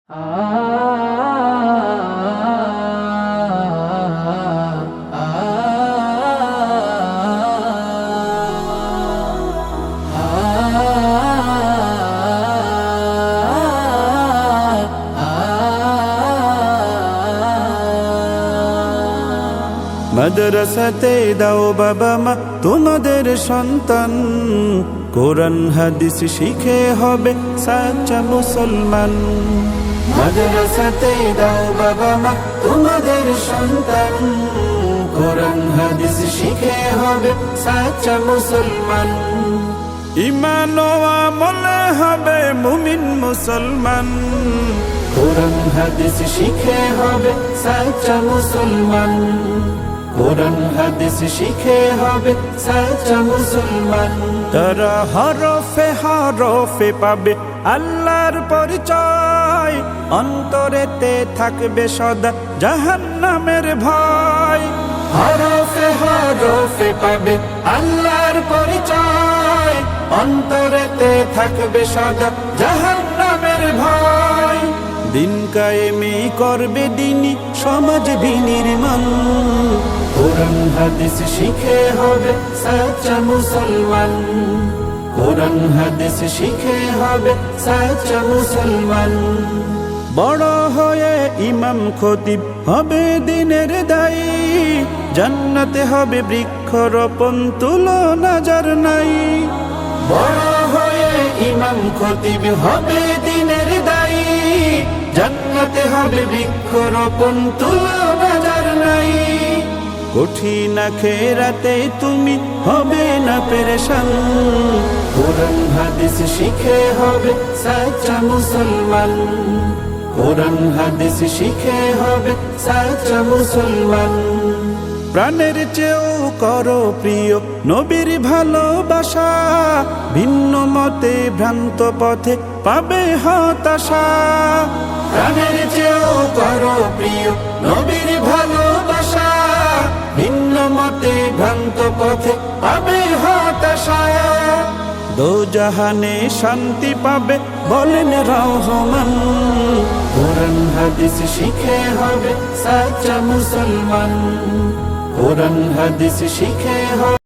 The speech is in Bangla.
মাদ্রাসাতে দাও বাবা মা তোমাদের সন্তান, কোরআন হাদিস শিখে হবে সাচ্চা মুসলমান। মাদ্রাসাতে দাও বাবা মা তোমাদের সন্তান, কোরআন হাদিস শিখে হবে সাচ্চা মুসলমান। ঈমান ও আমলে হবে মুমিন মুসলমান, কোরআন হাদিস শিখে হবে সাচ্চা মুসলমান। কোরআন হাদিস শিখে হবে সাচ্চা মুসলমান। তারা হরফে হরফে পাবে আল্লাহর পরিচয়, অন্তরেতে থাকবে সদা জাহান্নামের ভয়। হরফে হরফে পাবে আল্লাহর পরিচয়, অন্তরেতে থাকবে সদা জাহান্নামের ভয়। দিন কায়েমি করবে দিনী সমাজ বিনির্মাণ, কোরআন হাদিস শিখে হবে সাচ্চা মুসলমান। কোরআন হাদিস শিখে হবে সাচ্চা মুসলমান। বড় হয়ে ইমাম খতিব হবে দিনের দায়ী, জান্নাতে হবে বৃক্ষরোপণ তুলনা যার নাই। বড় হয়ে ইমাম খতিব হবে দিনের দায়ী, জান্নাতে হবে বৃক্ষরোপণ তুলনা যার নাই। কঠিন আখিরাতে তুমি হবে না পেরেশান, কোরআন হাদিস শিখে হবে সাচ্চা মুসলমান। কোরআন হাদিস শিখে হবে সাচ্চা মুসলমান। প্রাণের চেয়েও করো প্রিয় নবীর ভালোবাসা, ভিন্ন মতে ভ্রান্ত পথে পাবে হতাশা। প্রাণের চেয়েও করো প্রিয় নবীর ভালোবাসা, ভিন্ন মতে ভ্রান্ত পথে পাবে হতাশা। দোজাহানে শান্তি পাবে বলেন রহমান, কোরআন হাদিস শিখে হবে সাচ্চা মুসলমান। কোরআন হাদিস শিখে হবে